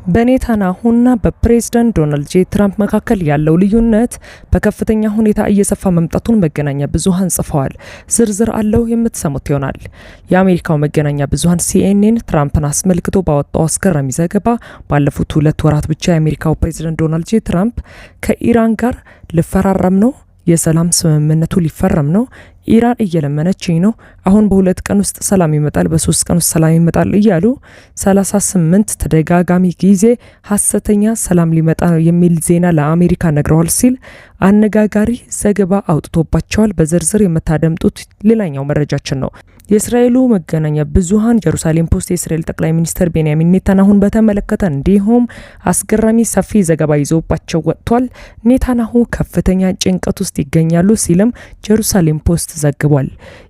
በኔታንያሁና በፕሬዝዳንት ዶናልድ ጄ ትራምፕ መካከል ያለው ልዩነት በከፍተኛ ሁኔታ እየሰፋ መምጣቱን መገናኛ ብዙሃን ጽፈዋል። ዝርዝር አለው የምትሰሙት ይሆናል። የአሜሪካው መገናኛ ብዙሃን ሲኤንኤን ትራምፕን አስመልክቶ ባወጣው አስገራሚ ዘገባ ባለፉት 2 ወራት ብቻ የአሜሪካው ፕሬዝዳንት ዶናልድ ጄ ትራምፕ ከኢራን ጋር ልፈራረም ነው፣ የሰላም ስምምነቱ ሊፈረም ነው፣ ኢራን እየለመነችኝ ነው፣ አሁን በ2 ቀን ውስጥ ሰላም ይመጣል፣ በ3 ቀን ውስጥ ሰላም ይመጣል እያሉ 38 ተደጋጋሚ ጊዜ ሐሰተኛ ሰላም ሊመጣ ነው የሚል ዜና ለአሜሪካ ነግረዋል ሲል አነጋጋሪ ዘገባ አውጥቶባቸዋል። በዝርዝር የምታደምጡት ሌላኛው መረጃችን ነው። የእስራኤሉ መገናኛ ብዙሃን ጀሩሳሌም ፖስት የእስራኤል ጠቅላይ ሚኒስትር ቤንያሚን ኔታንያሁን በተመለከተ እንዲሁም አስገራሚ ሰፊ ዘገባ ይዞባቸው ወጥቷል። ኔታንያሁ ከፍተኛ ጭንቀት ውስጥ ይገኛሉ ሲልም ጀሩሳሌም ፖስት ዘግቧል።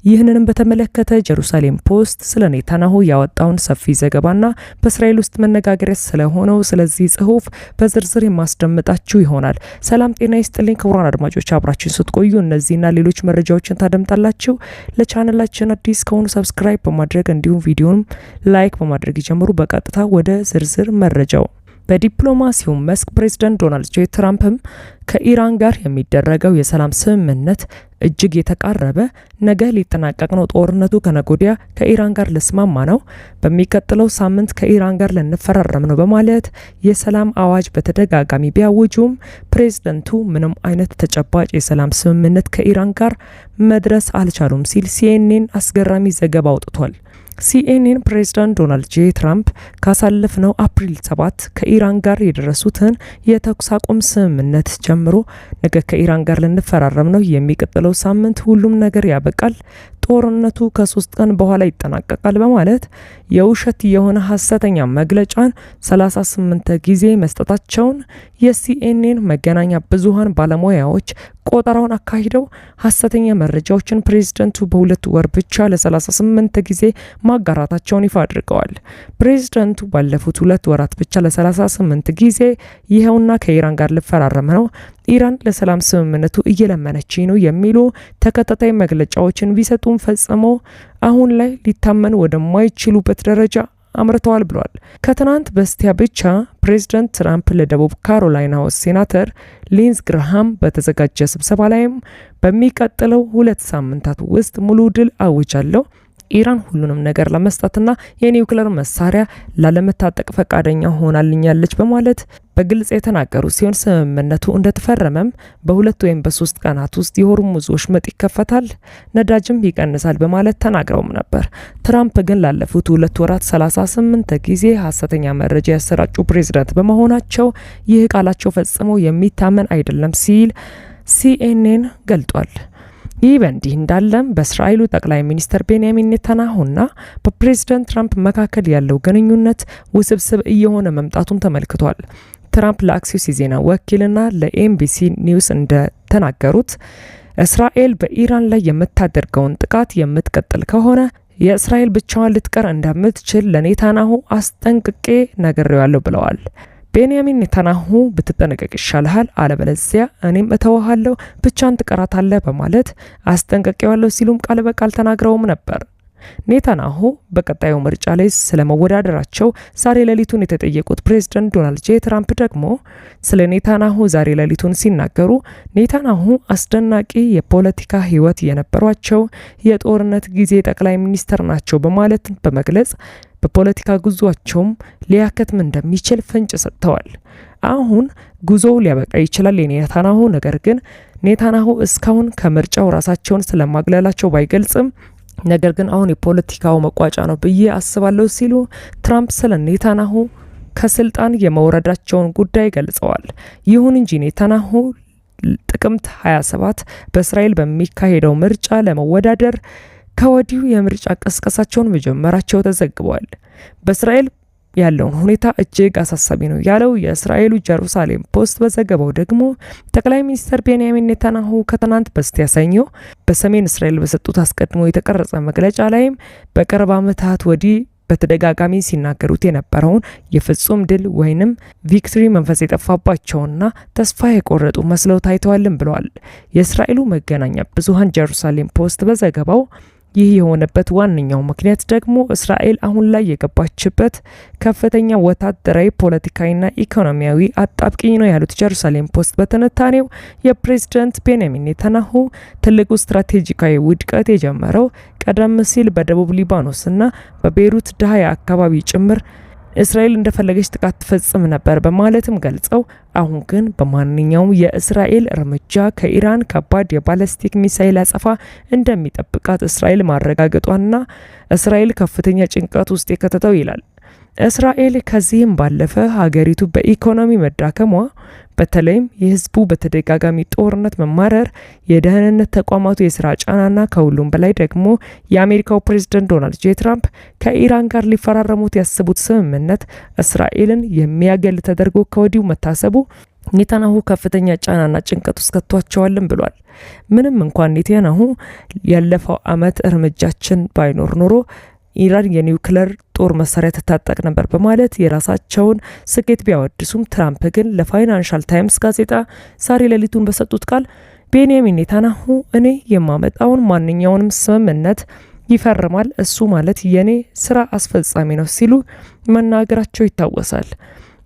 ይህንንም በተመለከተ ጀሩሳሌም ፖስት ስለ ኔታንያሁ ያወጣውን ሰፊ ዘገባና በእስራኤል ውስጥ መነጋገሪያ ስለሆነው ስለዚህ ጽሁፍ በዝርዝር የማስደምጣችሁ ይሆናል። ሰላም ጤና ይስጥልኝ ክቡራን አድማጮች፣ አብራችን ስትቆዩ እነዚህና ሌሎች መረጃዎችን ታደምጣላችሁ። ለቻናላችን አዲስ ከሆኑ ሰብስክራይብ በማድረግ እንዲሁም ቪዲዮንም ላይክ በማድረግ ይጀምሩ። በቀጥታ ወደ ዝርዝር መረጃው። በዲፕሎማሲው መስክ ፕሬዝዳንት ዶናልድ ጄ ትራምፕም ከኢራን ጋር የሚደረገው የሰላም ስምምነት እጅግ የተቃረበ ነገ ሊጠናቀቅ ነው፣ ጦርነቱ ከነጎዲያ ከኢራን ጋር ልስማማ ነው፣ በሚቀጥለው ሳምንት ከኢራን ጋር ልንፈራረም ነው በማለት የሰላም አዋጅ በተደጋጋሚ ቢያውጁም ፕሬዝዳንቱ ምንም አይነት ተጨባጭ የሰላም ስምምነት ከኢራን ጋር መድረስ አልቻሉም ሲል ሲኤንኤን አስገራሚ ዘገባ አውጥቷል። ሲኤንኤን ፕሬዝዳንት ዶናልድ ጄ ትራምፕ ካሳለፍነው አፕሪል 7 ከኢራን ጋር የደረሱትን የተኩስ አቁም ስምምነት ጀምሮ ነገ ከኢራን ጋር ልንፈራረም ነው፣ የሚቀጥለው ሳምንት ሁሉም ነገር ያበቃል፣ ጦርነቱ ከ3 ቀን በኋላ ይጠናቀቃል በማለት የውሸት የሆነ ሐሰተኛ መግለጫን 38 ጊዜ መስጠታቸውን የሲኤንኤን መገናኛ ብዙሃን ባለሙያዎች ቆጠራውን አካሂደው ሐሰተኛ መረጃዎችን ፕሬዝዳንቱ በ2 ወር ብቻ ለ38 ጊዜ ማጋራታቸውን ይፋ አድርገዋል። ፕሬዝዳንቱ ባለፉት 2 ወራት ብቻ ለ38 ጊዜ ይኸውና ከኢራን ጋር ልፈራረም ነው፣ ኢራን ለሰላም ስምምነቱ እየለመነች ነው የሚሉ ተከታታይ መግለጫዎችን ቢሰጡም ፈጽሞ አሁን ላይ ሊታመን ወደማይችሉበት ደረጃ አምርተዋል ብሏል። ከትናንት በስቲያ ብቻ ፕሬዝዳንት ትራምፕ ለደቡብ ካሮላይናው ሴናተር ሊንዝ ግራሃም በተዘጋጀ ስብሰባ ላይም በሚቀጥለው 2 ሳምንታት ውስጥ ሙሉ ድል አውጃለሁ፣ ኢራን ሁሉንም ነገር ለመስጠትና የኒውክሌር መሳሪያ ላለመታጠቅ ፈቃደኛ ሆናልኛለች በማለት በግልጽ የተናገሩ ሲሆን ስምምነቱ እንደተፈረመም በ2 ወይም በ3 ቀናት ውስጥ የሆርሙዝ ወሽመጥ ይከፈታል፣ ነዳጅም ይቀንሳል በማለት ተናግረውም ነበር። ትራምፕ ግን ላለፉት 2 ወራት 38 ጊዜ ሐሰተኛ መረጃ ያሰራጩ ፕሬዝዳንት በመሆናቸው ይህ ቃላቸው ፈጽሞ የሚታመን አይደለም ሲል ሲኤንኤን ገልጧል። ይህ በእንዲህ እንዳለም በእስራኤሉ ጠቅላይ ሚኒስትር ቤንያሚን ኔታንያሁና በፕሬዝዳንት ትራምፕ መካከል ያለው ግንኙነት ውስብስብ እየሆነ መምጣቱን ተመልክቷል። ትራምፕ ለአክሲስ የዜና ወኪልና ለኤምቢሲ ኒውስ እንደተናገሩት እስራኤል በኢራን ላይ የምታደርገውን ጥቃት የምትቀጥል ከሆነ የእስራኤል ብቻዋን ልትቀር እንደምትችል ለኔታንያሁ አስጠንቅቄ ነግሬዋለሁ ብለዋል። ቤንያሚን ኔታንያሁ ብትጠነቀቅ ይሻልሃል፣ አለበለዚያ እኔም እተወሃለሁ፣ ብቻን ትቀራታለህ በማለት አስጠንቅቄዋለሁ ሲሉም ቃል በቃል ተናግረውም ነበር። ኔታንያሁ በቀጣዩ ምርጫ ላይ ስለመወዳደራቸው ዛሬ ሌሊቱን የተጠየቁት ፕሬዝዳንት ዶናልድ ጄ ትራምፕ ደግሞ ስለ ኔታንያሁ ዛሬ ሌሊቱን ሲናገሩ ኔታንያሁ አስደናቂ የፖለቲካ ሕይወት የነበሯቸው የጦርነት ጊዜ ጠቅላይ ሚኒስትር ናቸው በማለት በመግለጽ በፖለቲካ ጉዟቸውም ሊያከትም እንደሚችል ፍንጭ ሰጥተዋል። አሁን ጉዞው ሊያበቃ ይችላል የኔታንያሁ ነገር ግን ኔታንያሁ እስካሁን ከምርጫው ራሳቸውን ስለማግለላቸው ባይገልጽም ነገር ግን አሁን የፖለቲካው መቋጫ ነው ብዬ አስባለሁ ሲሉ ትራምፕ ስለ ኔታንያሁ ከስልጣን የመውረዳቸውን ጉዳይ ገልጸዋል። ይሁን እንጂ ኔታንያሁ ጥቅምት 27 በእስራኤል በሚካሄደው ምርጫ ለመወዳደር ከወዲሁ የምርጫ ቀስቀሳቸውን መጀመራቸው ተዘግቧል። በእስራኤል ያለውን ሁኔታ እጅግ አሳሳቢ ነው ያለው የእስራኤሉ ጀሩሳሌም ፖስት በዘገባው ደግሞ ጠቅላይ ሚኒስትር ቤንያሚን ኔታንያሁ ከትናንት በስቲያ ሰኞ በሰሜን እስራኤል በሰጡት አስቀድሞ የተቀረጸ መግለጫ ላይም በቅርብ ዓመታት ወዲህ በተደጋጋሚ ሲናገሩት የነበረውን የፍጹም ድል ወይንም ቪክቶሪ መንፈስ የጠፋባቸውና ተስፋ የቆረጡ መስለው ታይተዋልም ብለዋል። የእስራኤሉ መገናኛ ብዙሃን ጀሩሳሌም ፖስት በዘገባው ይህ የሆነበት ዋነኛው ምክንያት ደግሞ እስራኤል አሁን ላይ የገባችበት ከፍተኛ ወታደራዊ፣ ፖለቲካዊና ኢኮኖሚያዊ አጣብቂኝ ነው ያሉት ጀሩሳሌም ፖስት በትንታኔው የፕሬዝዳንት ቤንያሚን ኔታንያሁ ትልቁ ስትራቴጂካዊ ውድቀት የጀመረው ቀደም ሲል በደቡብ ሊባኖስና በቤይሩት ዳህያ አካባቢ ጭምር እስራኤል እንደፈለገች ጥቃት ትፈጽም ነበር በማለትም ገልጸው አሁን ግን በማንኛውም የእስራኤል እርምጃ ከኢራን ከባድ የባለስቲክ ሚሳኤል አጸፋ እንደሚጠብቃት እስራኤል ማረጋገጧና እስራኤል ከፍተኛ ጭንቀት ውስጥ የከተተው ይላል። እስራኤል ከዚህም ባለፈ ሀገሪቱ በኢኮኖሚ መዳከሟ በተለይም የህዝቡ በተደጋጋሚ ጦርነት መማረር፣ የደህንነት ተቋማቱ የስራ ጫናና ከሁሉም በላይ ደግሞ የአሜሪካው ፕሬዝዳንት ዶናልድ ጄ ትራምፕ ከኢራን ጋር ሊፈራረሙት ያስቡት ስምምነት እስራኤልን የሚያገል ተደርጎ ከወዲሁ መታሰቡ ኔታንያሁ ከፍተኛ ጫናና ጭንቀት ውስጥ ከቷቸዋልም ብሏል። ምንም እንኳን ኔታንያሁ ያለፈው ዓመት እርምጃችን ባይኖር ኖሮ ኢራን የኒውክሌር ጦር መሳሪያ ትታጠቅ ነበር በማለት የራሳቸውን ስኬት ቢያወድሱም ትራምፕ ግን ለፋይናንሻል ታይምስ ጋዜጣ ዛሬ ሌሊቱን በሰጡት ቃል ቤንያሚን ኔታንያሁ እኔ የማመጣውን ማንኛውንም ስምምነት ይፈርማል፣ እሱ ማለት የኔ ስራ አስፈጻሚ ነው ሲሉ መናገራቸው ይታወሳል።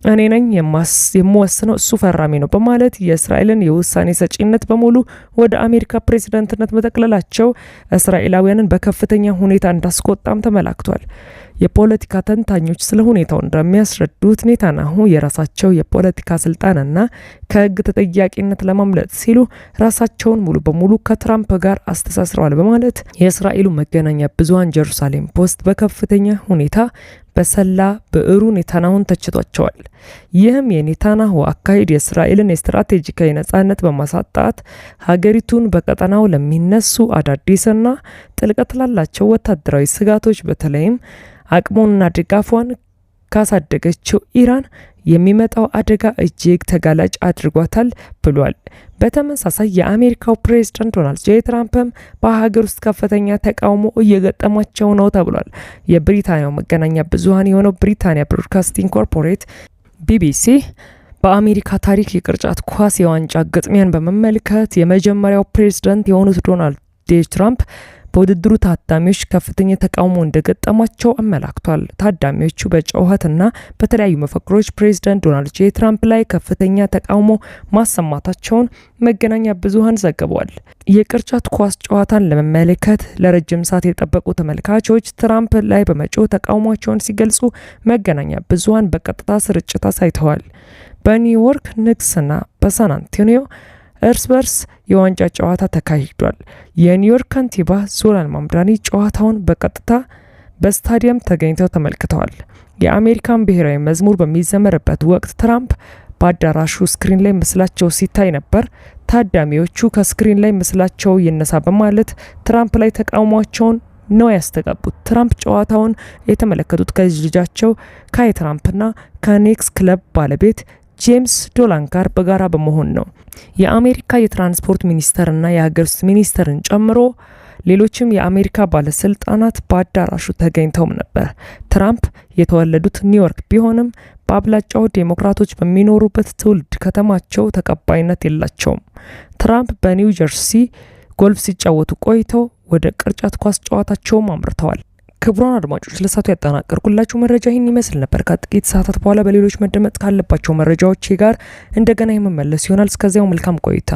እኔ ነኝ የምወስነው፣ እሱ ፈራሚ ነው በማለት የእስራኤልን የውሳኔ ሰጪነት በሙሉ ወደ አሜሪካ ፕሬዝዳንትነት መጠቅለላቸው እስራኤላውያንን በከፍተኛ ሁኔታ እንዳስቆጣም ተመላክቷል። የፖለቲካ ተንታኞች ስለ ሁኔታው እንደሚያስረዱት ኔታንያሁ የራሳቸው የፖለቲካ ስልጣንና ከህግ ተጠያቂነት ለማምለጥ ሲሉ ራሳቸውን ሙሉ በሙሉ ከትራምፕ ጋር አስተሳስረዋል በማለት የእስራኤሉ መገናኛ ብዙሃን ጀሩሳሌም ፖስት በከፍተኛ ሁኔታ በሰላ ብዕሩ ኔታንያሁን ተችቷቸዋል። ይህም የኔታንያሁ አካሄድ የእስራኤልን የስትራቴጂካዊ ነጻነት በማሳጣት ሀገሪቱን በቀጠናው ለሚነሱ አዳዲስና ጥልቀት ላላቸው ወታደራዊ ስጋቶች በተለይም አቅሙንና ድጋፏን ካሳደገችው ኢራን የሚመጣው አደጋ እጅግ ተጋላጭ አድርጓታል ብሏል። በተመሳሳይ የአሜሪካው ፕሬዝዳንት ዶናልድ ጄ ትራምፕም በሀገር ውስጥ ከፍተኛ ተቃውሞ እየገጠማቸው ነው ተብሏል። የብሪታንያው መገናኛ ብዙሃን የሆነው ብሪታንያ ብሮድካስቲንግ ኮርፖሬት ቢቢሲ በአሜሪካ ታሪክ የቅርጫት ኳስ የዋንጫ ግጥሚያን በመመልከት የመጀመሪያው ፕሬዝዳንት የሆኑት ዶናልድ ጄ ትራምፕ በውድድሩ ታዳሚዎች ከፍተኛ ተቃውሞ እንደገጠማቸው አመላክቷል። ታዳሚዎቹ በጩኸትና በተለያዩ መፈክሮች ፕሬዝዳንት ዶናልድ ጄ ትራምፕ ላይ ከፍተኛ ተቃውሞ ማሰማታቸውን መገናኛ ብዙሃን ዘግበዋል። የቅርጫት ኳስ ጨዋታን ለመመልከት ለረጅም ሰዓት የጠበቁ ተመልካቾች ትራምፕ ላይ በመጮህ ተቃውሟቸውን ሲገልጹ መገናኛ ብዙሃን በቀጥታ ስርጭት አሳይተዋል። በኒውዮርክ ኒክስና በሳን አንቶኒዮ እርስ በርስ የዋንጫ ጨዋታ ተካሂዷል። የኒውዮርክ ከንቲባ ዞላን ማምዳኒ ጨዋታውን በቀጥታ በስታዲየም ተገኝተው ተመልክተዋል። የአሜሪካን ብሔራዊ መዝሙር በሚዘመርበት ወቅት ትራምፕ በአዳራሹ ስክሪን ላይ ምስላቸው ሲታይ ነበር። ታዳሚዎቹ ከስክሪን ላይ ምስላቸው ይነሳ በማለት ትራምፕ ላይ ተቃውሟቸውን ነው ያስተጋቡት። ትራምፕ ጨዋታውን የተመለከቱት ከልጅ ልጃቸው ካይ ትራምፕና ከኔክስ ክለብ ባለቤት ጄምስ ዶላን ጋር በጋራ በመሆን ነው። የአሜሪካ የትራንስፖርት ሚኒስተርና የሀገር ውስጥ ሚኒስተርን ጨምሮ ሌሎችም የአሜሪካ ባለስልጣናት በአዳራሹ ተገኝተውም ነበር። ትራምፕ የተወለዱት ኒውዮርክ ቢሆንም በአብላጫው ዴሞክራቶች በሚኖሩበት ትውልድ ከተማቸው ተቀባይነት የላቸውም። ትራምፕ በኒው ጀርሲ ጎልፍ ሲጫወቱ ቆይተው ወደ ቅርጫት ኳስ ጨዋታቸውም አምርተዋል። ክቡራን አድማጮች ለሳቱ ያጠናቀርኩላችሁ መረጃ ይህን ይመስል ነበር። ከጥቂት ሰዓታት በኋላ በሌሎች መደመጥ ካለባቸው መረጃዎች ጋር እንደገና የመመለስ ይሆናል። እስከዚያው መልካም ቆይታ